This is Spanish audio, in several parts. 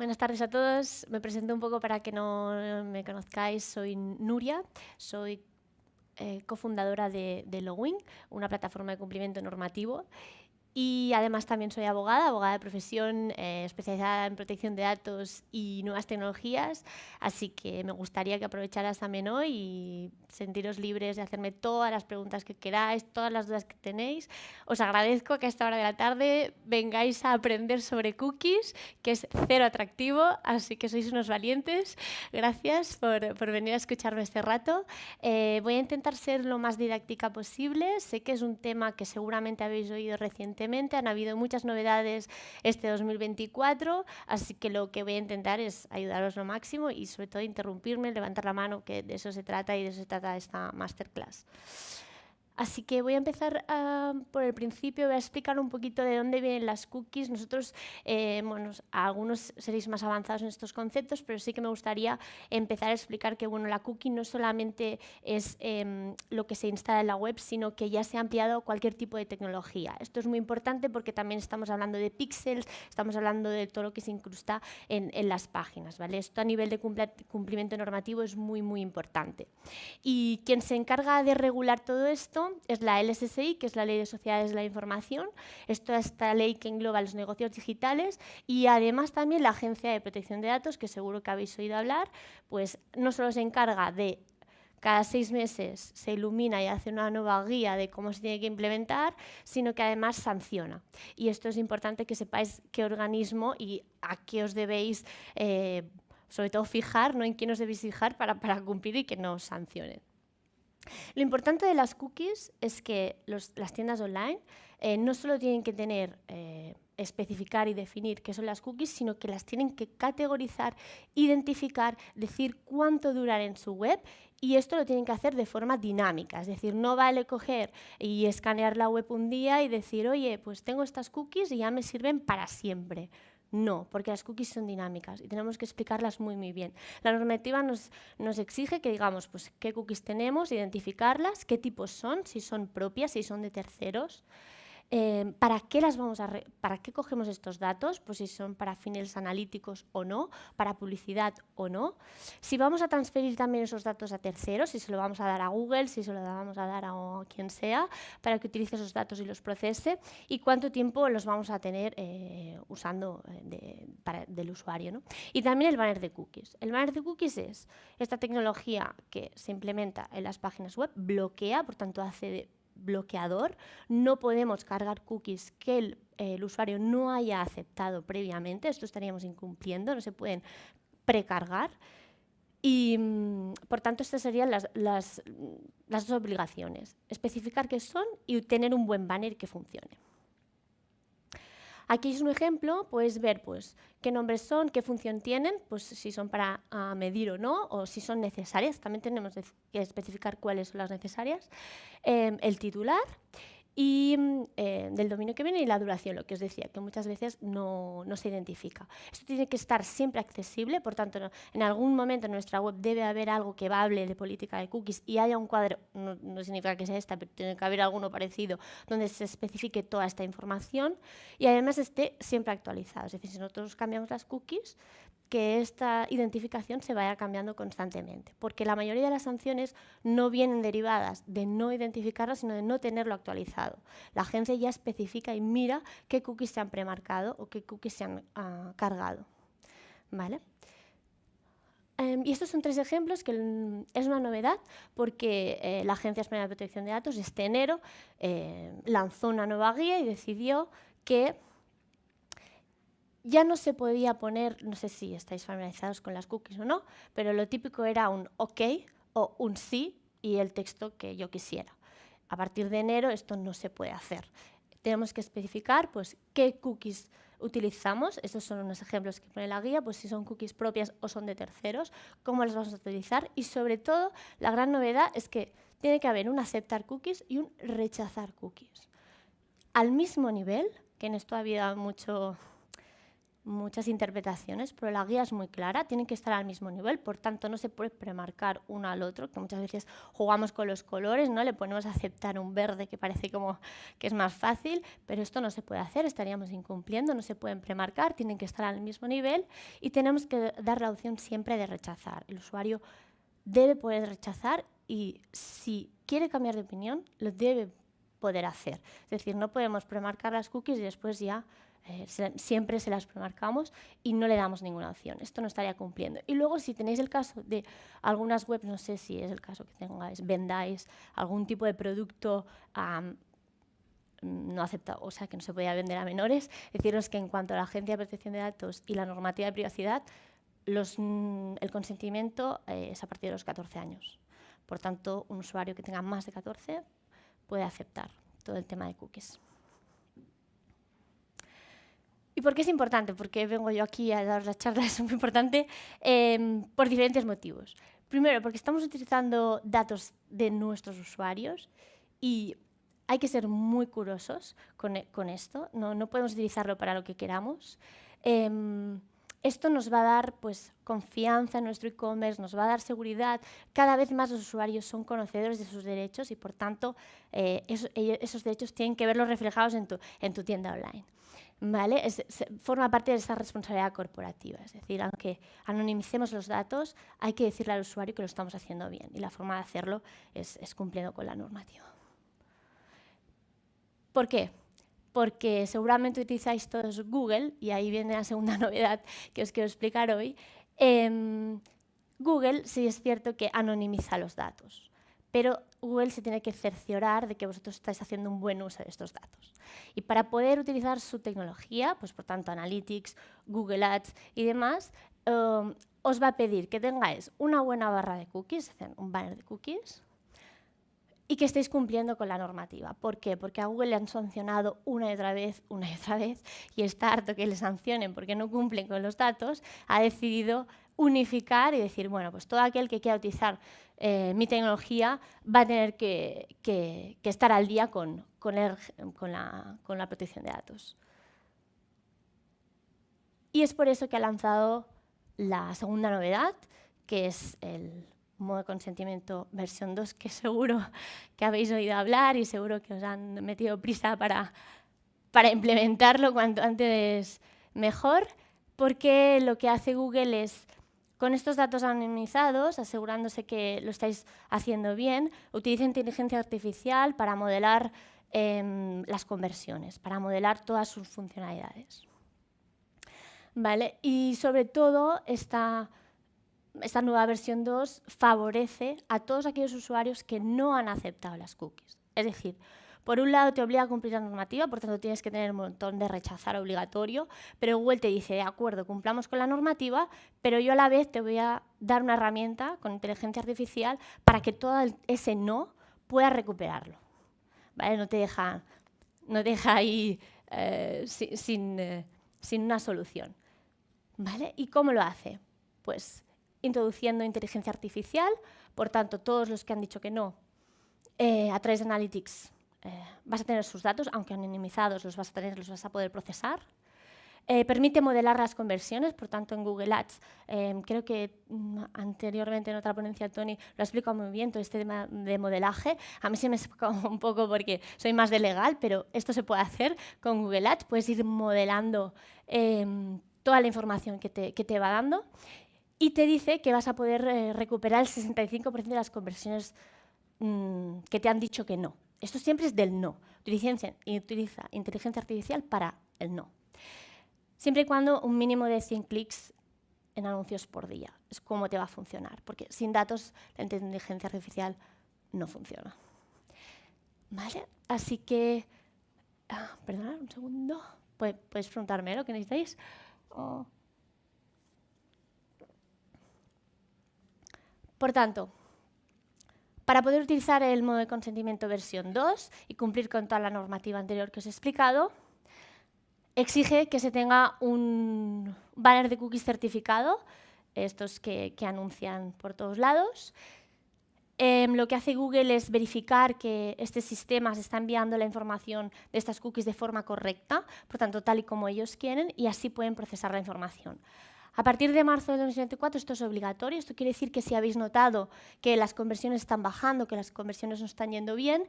Buenas tardes a todos. Me presento un poco para que no me conozcáis. Soy Nuria, soy cofundadora de Login, una plataforma de cumplimiento normativo. Y además también soy abogada de profesión, especializada en protección de datos y nuevas tecnologías. Así que me gustaría que aprovecharas también hoy y sentiros libres de hacerme todas las preguntas que queráis, todas las dudas que tenéis. Os agradezco que a esta hora de la tarde vengáis a aprender sobre cookies, que es cero atractivo, así que sois unos valientes. Gracias por venir a escucharme este rato. Voy a intentar ser lo más didáctica posible. Sé que es un tema que seguramente habéis oído recientemente. Han habido muchas novedades este 2024, así que lo que voy a intentar es ayudaros lo máximo y sobre todo interrumpirme, levantar la mano, que de eso se trata y de eso se trata esta masterclass. Así que voy a empezar por el principio, voy a explicar un poquito de dónde vienen las cookies. Nosotros, algunos seréis más avanzados en estos conceptos, pero sí que me gustaría empezar a explicar que la cookie no solamente es lo que se instala en la web, sino que ya se ha ampliado a cualquier tipo de tecnología. Esto es muy importante porque también estamos hablando de píxeles, estamos hablando de todo lo que se incrusta en las páginas, ¿vale? Esto a nivel de cumplimiento normativo es muy, muy importante. Y quien se encarga de regular todo esto es la LSSI, que es la Ley de Sociedades de la Información. Esto es esta ley que engloba los negocios digitales y además también la Agencia de Protección de Datos, que seguro que habéis oído hablar, pues no solo se encarga de cada 6 meses se ilumina y hace una nueva guía de cómo se tiene que implementar, sino que además sanciona. Y esto es importante que sepáis qué organismo y a qué os debéis, sobre todo, fijar, ¿no? En quién os debéis fijar para cumplir y que no os sancionen. Lo importante de las cookies es que las tiendas online no solo tienen que tener, especificar y definir qué son las cookies, sino que las tienen que categorizar, identificar, decir cuánto duran en su web, y esto lo tienen que hacer de forma dinámica. Es decir, no vale coger y escanear la web un día y decir, oye, pues tengo estas cookies y ya me sirven para siempre. No, porque las cookies son dinámicas y tenemos que explicarlas muy, muy bien. La normativa nos exige que digamos pues, qué cookies tenemos, identificarlas, qué tipos son, si son propias, si son de terceros. ¿Para qué cogemos estos datos? Pues si son para fines analíticos o no, para publicidad o no. Si vamos a transferir también esos datos a terceros, si se lo vamos a dar a Google, si se lo vamos a dar a quien sea, para que utilice esos datos y los procese, y cuánto tiempo los vamos a tener usando del usuario, ¿no? Y también el banner de cookies. El banner de cookies es esta tecnología que se implementa en las páginas web, bloquea, por tanto hace de bloqueador. No podemos cargar cookies que el usuario no haya aceptado previamente. Esto estaríamos incumpliendo, no se pueden precargar. Y, por tanto, estas serían las dos obligaciones. Especificar qué son y tener un buen banner que funcione. Aquí es un ejemplo, puedes ver pues, qué nombres son, qué función tienen, pues si son para medir o no, o si son necesarias. También tenemos que especificar cuáles son las necesarias. El titular y del dominio que viene y la duración, lo que os decía, que muchas veces no se identifica. Esto tiene que estar siempre accesible, por tanto, en algún momento en nuestra web debe haber algo que hable de política de cookies y haya un cuadro, no significa que sea esta, pero tiene que haber alguno parecido, donde se especifique toda esta información y además esté siempre actualizado. Es decir, si nosotros cambiamos las cookies, que esta identificación se vaya cambiando constantemente, porque la mayoría de las sanciones no vienen derivadas de no identificarlas, sino de no tenerlo actualizado. La agencia ya especifica y mira qué cookies se han premarcado o qué cookies se han cargado. ¿Vale? Y estos son 3 ejemplos que es una novedad porque la Agencia Española de Protección de Datos este enero lanzó una nueva guía y decidió que ya no se podía poner, no sé si estáis familiarizados con las cookies o no, pero lo típico era un OK o un sí y el texto que yo quisiera. A partir de enero esto no se puede hacer. Tenemos que especificar pues, qué cookies utilizamos. Estos son unos ejemplos que pone la guía, pues si son cookies propias o son de terceros, cómo las vamos a utilizar. Y sobre todo, la gran novedad es que tiene que haber un aceptar cookies y un rechazar cookies. Al mismo nivel, que en esto ha habido mucho muchas interpretaciones, pero la guía es muy clara, tienen que estar al mismo nivel, por tanto no se puede premarcar uno al otro, que muchas veces jugamos con los colores, ¿no? Le ponemos a aceptar un verde que parece como que es más fácil, pero esto no se puede hacer, estaríamos incumpliendo, no se pueden premarcar, tienen que estar al mismo nivel y tenemos que dar la opción siempre de rechazar. El usuario debe poder rechazar y si quiere cambiar de opinión, lo debe poder hacer. Es decir, no podemos premarcar las cookies y después ya siempre se las premarcamos y no le damos ninguna opción. Esto no estaría cumpliendo. Y luego, si tenéis el caso de algunas webs, no sé si es el caso que tengáis, vendáis algún tipo de producto no acepta, o sea, que no se podía vender a menores, deciros que en cuanto a la Agencia de Protección de Datos y la normativa de privacidad, el consentimiento es a partir de los 14 años. Por tanto, un usuario que tenga más de 14 puede aceptar todo el tema de cookies. ¿Y por qué es importante? Porque vengo yo aquí a dar la charla, es muy importante, por diferentes motivos. Primero, porque estamos utilizando datos de nuestros usuarios y hay que ser muy curosos con esto. No podemos utilizarlo para lo que queramos. Esto nos va a dar pues, confianza en nuestro e-commerce, nos va a dar seguridad. Cada vez más los usuarios son conocedores de sus derechos y, por tanto, esos derechos tienen que verlos reflejados en tu tienda online. ¿Vale? Forma parte de esa responsabilidad corporativa. Es decir, aunque anonimicemos los datos, hay que decirle al usuario que lo estamos haciendo bien. Y la forma de hacerlo es cumpliendo con la normativa. ¿Por qué? Porque seguramente utilizáis todos Google, y ahí viene la segunda novedad que os quiero explicar hoy. Google sí es cierto que anonimiza los datos, pero Google se tiene que cerciorar de que vosotros estáis haciendo un buen uso de estos datos. Y para poder utilizar su tecnología, pues por tanto Analytics, Google Ads y demás, os va a pedir que tengáis una buena barra de cookies, es decir, un banner de cookies, y que estéis cumpliendo con la normativa. ¿Por qué? Porque a Google le han sancionado una y otra vez, y está harto que le sancionen porque no cumplen con los datos, ha decidido unificar y decir, bueno, pues todo aquel que quiera utilizar mi tecnología va a tener que estar al día con la protección de datos. Y es por eso que ha lanzado la segunda novedad, que es el modo de consentimiento versión 2, que seguro que habéis oído hablar y seguro que os han metido prisa para implementarlo cuanto antes mejor, porque lo que hace Google es, con estos datos anonimizados, asegurándose que lo estáis haciendo bien, utiliza inteligencia artificial para modelar las conversiones, para modelar todas sus funcionalidades. ¿Vale? Y sobre todo, esta nueva versión 2 favorece a todos aquellos usuarios que no han aceptado las cookies. Es decir, por un lado te obliga a cumplir la normativa, por tanto tienes que tener un montón de rechazar obligatorio, pero Google te dice, de acuerdo, cumplamos con la normativa, pero yo a la vez te voy a dar una herramienta con inteligencia artificial para que todo ese no puedas recuperarlo. ¿Vale? No te deja ahí sin una solución. ¿Vale? ¿Y cómo lo hace? Pues introduciendo inteligencia artificial, por tanto, todos los que han dicho que no, a través de Analytics vas a tener sus datos, aunque anonimizados los vas a poder procesar. Permite modelar las conversiones, por tanto, en Google Ads, creo que anteriormente en otra ponencia Tony lo ha explicado muy bien, todo este tema de modelaje. A mí se me escapa un poco porque soy más de legal, pero esto se puede hacer con Google Ads, puedes ir modelando toda la información que te va dando y te dice que vas a poder recuperar el 65% de las conversiones que te han dicho que no. Esto siempre es del no. Utiliza inteligencia artificial para el no. Siempre y cuando un mínimo de 100 clics en anuncios por día. Es cómo te va a funcionar, porque sin datos la inteligencia artificial no funciona. ¿Vale? Así que, perdonad un segundo, podéis preguntarme lo que necesitáis. Por tanto, para poder utilizar el modo de consentimiento versión 2 y cumplir con toda la normativa anterior que os he explicado, exige que se tenga un banner de cookies certificado, estos que anuncian por todos lados, lo que hace Google es verificar que este sistema se está enviando la información de estas cookies de forma correcta, por tanto, tal y como ellos quieren, y así pueden procesar la información. A partir de marzo de 2024 esto es obligatorio. Esto quiere decir que si habéis notado que las conversiones están bajando, que las conversiones no están yendo bien,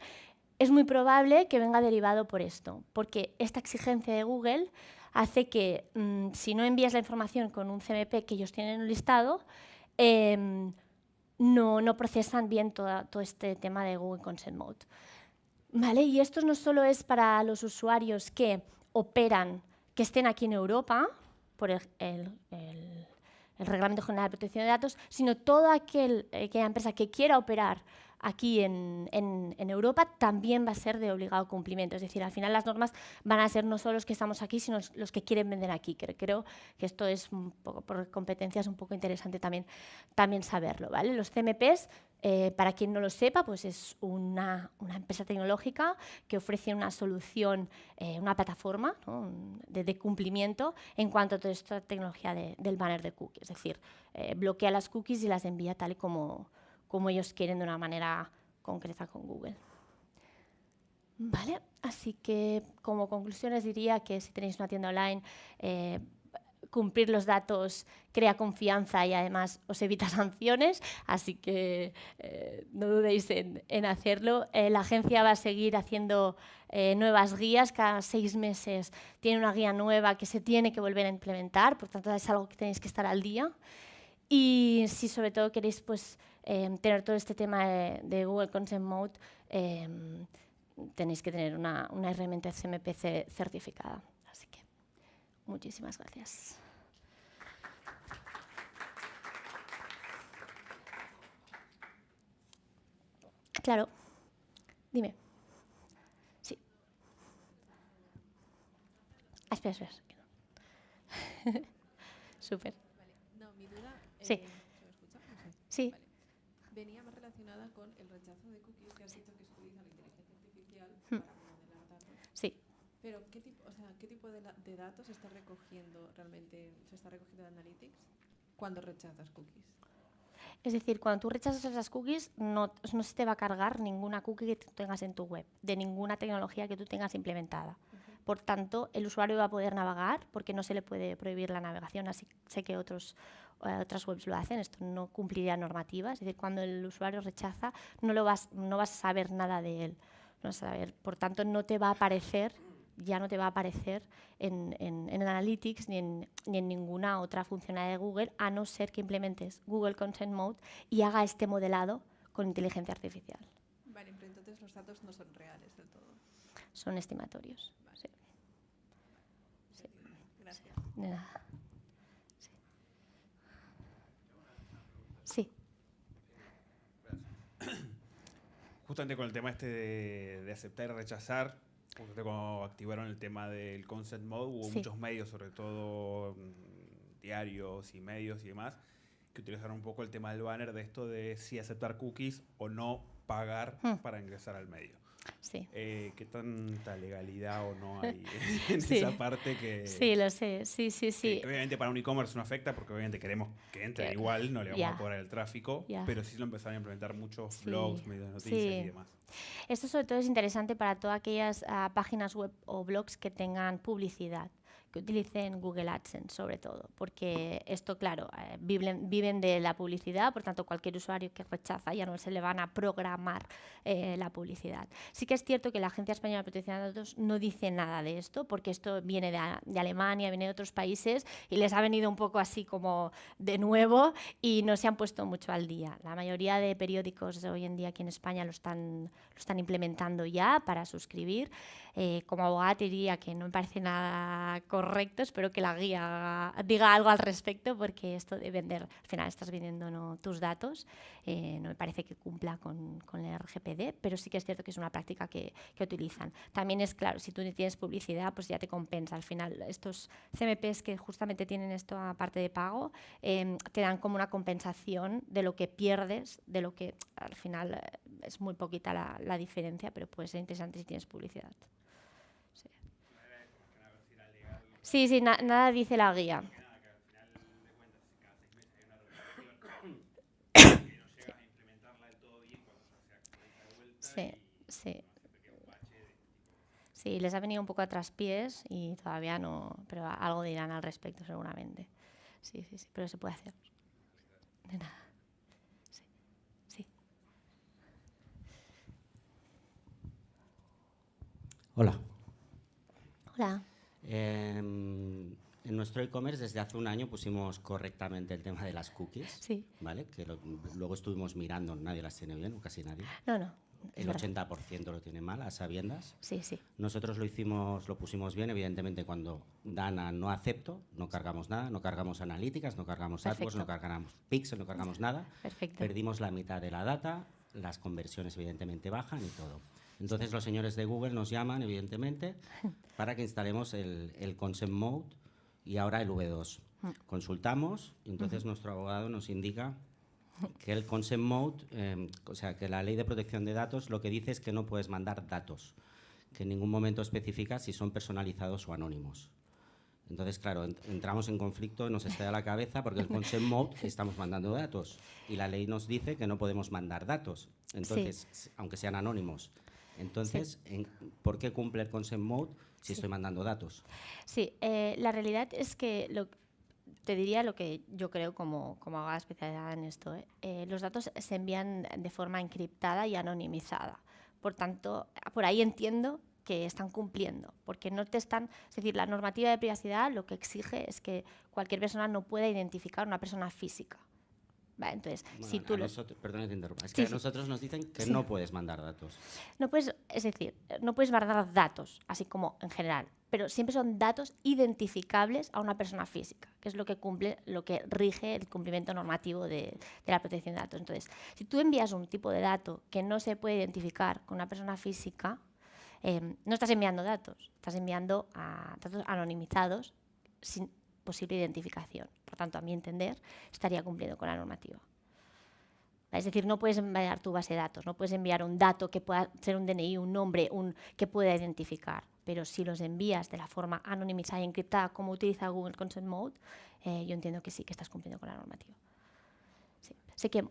es muy probable que venga derivado por esto, porque esta exigencia de Google hace que si no envías la información con un CMP que ellos tienen en un listado, no procesan bien todo este tema de Google Consent Mode. ¿Vale? Y esto no solo es para los usuarios que operan, que estén aquí en Europa, por el Reglamento General de Protección de Datos, sino toda aquella empresa que quiera operar aquí en Europa también va a ser de obligado cumplimiento. Es decir, al final las normas van a ser no solo los que estamos aquí, sino los que quieren vender aquí. Creo que esto es un poco, por competencias, un poco interesante también saberlo, ¿vale? Los CMPs, para quien no lo sepa, pues es una empresa tecnológica que ofrece una solución, una plataforma, ¿no?, de cumplimiento en cuanto a toda esta tecnología del banner de cookies. Es decir, bloquea las cookies y las envía tal y como ellos quieren, de una manera concreta con Google. ¿Vale? Así que como conclusiones diría que si tenéis una tienda online, cumplir los datos crea confianza y además os evita sanciones, así que no dudéis en hacerlo. La agencia va a seguir haciendo nuevas guías, cada 6 meses tiene una guía nueva que se tiene que volver a implementar, por tanto es algo que tenéis que estar al día. Y si sobre todo queréis pues, tener todo este tema de Google Consent Mode, tenéis que tener una herramienta CMPC certificada. Así que muchísimas gracias. Claro, dime. Sí. Espera. Súper. Vale. No, mi duda... Sí. ¿Se me escucha? No sé. Sí. Vale. Venía más relacionada con el rechazo de cookies, que has dicho que se utiliza la inteligencia artificial para modelar datos. Sí. Pero, ¿qué tipo de datos se está recogiendo realmente? ¿Se está recogiendo de Analytics cuando rechazas cookies? Es decir, cuando tú rechazas esas cookies, no se te va a cargar ninguna cookie que tú tengas en tu web, de ninguna tecnología que tú tengas implementada. Por tanto, el usuario va a poder navegar, porque no se le puede prohibir la navegación, así sé que otras webs lo hacen, esto no cumpliría normativa, es decir, cuando el usuario rechaza, no vas a saber nada de él. No vas a saber, por tanto, no te va a aparecer, ya no te va a aparecer en Analytics ni en ninguna otra funcionalidad de Google, a no ser que implementes Google Consent Mode y haga este modelado con inteligencia artificial. Vale, pero entonces los datos no son reales del todo. Son estimatorios. Vale. Sí. Sí. Gracias. De nada. Sí. Justamente con el tema este de aceptar y rechazar, justamente cuando activaron el tema del Consent Mode, hubo muchos medios, sobre todo diarios y medios y demás, que utilizaron un poco el tema del banner de esto de si aceptar cookies o no pagar para ingresar al medio. Sí. ¿Qué tanta legalidad o no hay en Sí. esa parte que... Sí, lo sé. Sí. Que obviamente para un e-commerce no afecta porque obviamente queremos que entre igual, no le vamos a cobrar el tráfico, pero sí lo empezaron a implementar muchos blogs, medios de noticias y demás. Esto sobre todo es interesante para todas aquellas páginas web o blogs que tengan publicidad, que utilicen Google AdSense sobre todo, porque esto, claro, viven de la publicidad, por tanto cualquier usuario que rechaza ya no se le van a programar la publicidad. Sí que es cierto que la Agencia Española de Protección de Datos no dice nada de esto, porque esto viene de Alemania, viene de otros países y les ha venido un poco así como de nuevo y no se han puesto mucho al día. La mayoría de periódicos hoy en día aquí en España lo están implementando ya para suscribir. Como abogada te diría que no me parece nada correcto, espero que la guía diga algo al respecto, porque esto de vender, al final estás vendiendo tus datos, no me parece que cumpla con el RGPD, pero sí que es cierto que es una práctica que utilizan. También es claro, si tú tienes publicidad, pues ya te compensa. Al final, estos CMPs que justamente tienen esto aparte de pago, te dan como una compensación de lo que pierdes, de lo que al final es muy poquita la diferencia, pero puede ser interesante si tienes publicidad. Sí, nada dice la guía. Sí, les ha venido un poco a traspiés y todavía no, pero algo dirán al respecto seguramente. Sí, sí, sí, pero se puede hacer. De nada. Sí, sí. Hola. Hola. En nuestro e-commerce desde hace un año pusimos correctamente el tema de las cookies, Sí. ¿vale? Que luego estuvimos mirando, nadie las tiene bien, o casi nadie. No, no. Es El verdad. 80% lo tiene mal, a sabiendas. Sí, sí. Nosotros lo pusimos bien, evidentemente cuando dan a no acepto, no cargamos nada, no cargamos analíticas, no cargamos AdWords, Perfecto. no cargamos Pixel, no cargamos nada. Perfecto. Perdimos la mitad de la data, las conversiones evidentemente bajan y todo. Entonces los señores de Google nos llaman, evidentemente, para que instalemos el Consent Mode y ahora el V2. Consultamos y entonces nuestro abogado nos indica que el Consent Mode, o sea, que la ley de protección de datos lo que dice es que no puedes mandar datos, que en ningún momento especifica si son personalizados o anónimos. Entonces, claro, entramos en conflicto, nos estalla la cabeza porque el Consent Mode estamos mandando datos y la ley nos dice que no podemos mandar datos, entonces, aunque sean anónimos. Entonces, ¿por qué cumple el Consent Mode si estoy mandando datos? Sí, la realidad es que te diría lo que yo creo como abogada especializada en esto. Los datos se envían de forma encriptada y anonimizada. Por tanto, por ahí entiendo que están cumpliendo, porque no te están... Es decir, la normativa de privacidad lo que exige es que cualquier persona no pueda identificar a una persona física. Vale, entonces, Bueno, si tú perdón que te interrumpa, es Sí, que sí. a nosotros nos dicen que Sí. no puedes mandar datos. No puedes, es decir, no puedes guardar datos, así como en general, pero siempre son datos identificables a una persona física, que es lo que rige el cumplimiento normativo de la protección de datos. Entonces, si tú envías un tipo de dato que no se puede identificar con una persona física, no estás enviando datos, estás enviando datos anonimizados sin posible identificación. Por tanto, a mi entender, estaría cumpliendo con la normativa. Es decir, no puedes enviar tu base de datos, no puedes enviar un dato que pueda ser un DNI, un nombre, que pueda identificar. Pero si los envías de la forma anonimizada y encriptada, como utiliza Google Consent Mode, yo entiendo que sí, que estás cumpliendo con la normativa. Sí. Sé que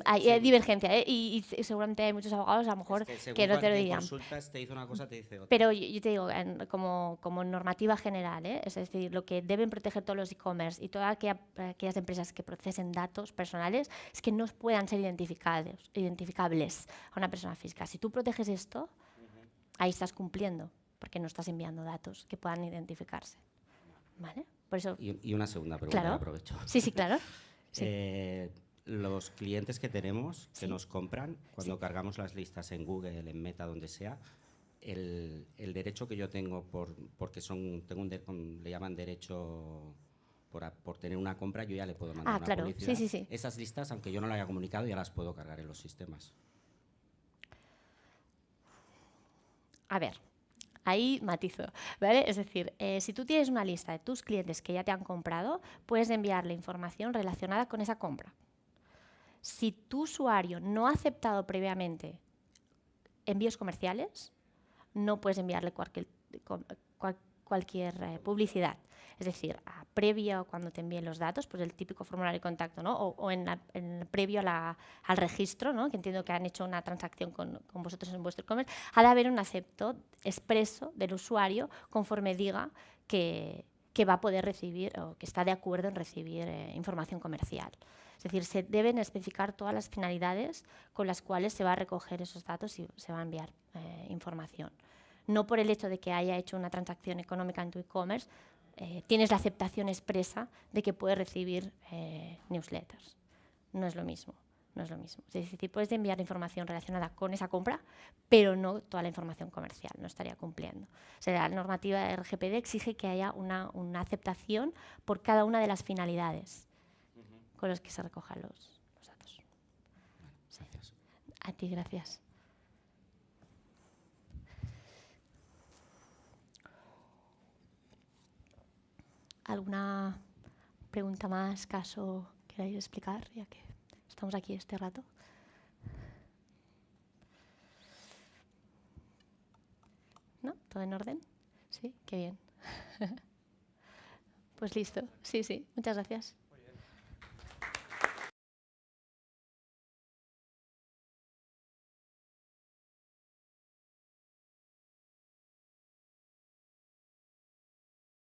hay divergencia, y seguramente hay muchos abogados a lo mejor que no te lo dirían. Consultas, te dice una cosa, te dice otra. Pero yo te digo, como normativa general, es decir, lo que deben proteger todos los e-commerce y todas aquellas empresas que procesen datos personales es que no puedan ser identificables a una persona física. Si tú proteges esto, ahí estás cumpliendo, porque no estás enviando datos que puedan identificarse. ¿Vale? Por eso, Y una segunda pregunta, claro. aprovecho. Sí, sí, claro. Sí. Los clientes que tenemos, que Sí. nos compran, cuando cargamos las listas en Google, en Meta, donde sea, el derecho que yo tengo porque le llaman derecho por tener una compra, yo ya le puedo mandar una claro. publicidad. Sí, sí, sí. Esas listas, aunque yo no lo haya comunicado, ya las puedo cargar en los sistemas. A ver, ahí matizo, ¿vale? Es decir, si tú tienes una lista de tus clientes que ya te han comprado, puedes enviarle información relacionada con esa compra. Si tu usuario no ha aceptado previamente envíos comerciales, no puedes enviarle cualquier publicidad. Es decir, previo cuando te envíen los datos, pues el típico formulario de contacto, ¿no? O previo al registro, ¿no? Que entiendo que han hecho una transacción con vosotros en vuestro e-commerce, ha de haber un acepto expreso del usuario conforme diga que va a poder recibir o que está de acuerdo en recibir información comercial. Es decir, se deben especificar todas las finalidades con las cuales se va a recoger esos datos y se va a enviar información. No por el hecho de que haya hecho una transacción económica en tu e-commerce, tienes la aceptación expresa de que puedes recibir newsletters. No es lo mismo. No es lo mismo. Es decir, puedes enviar información relacionada con esa compra, pero no toda la información comercial, no estaría cumpliendo. O sea, la normativa de RGPD exige que haya una aceptación por cada una de las finalidades con las que se recojan los datos. Gracias. A ti, gracias. ¿Alguna pregunta más, caso queráis explicar, ya que estamos aquí este rato? ¿No? ¿Todo en orden? Sí, qué bien. Pues listo. Sí, sí. Muchas gracias.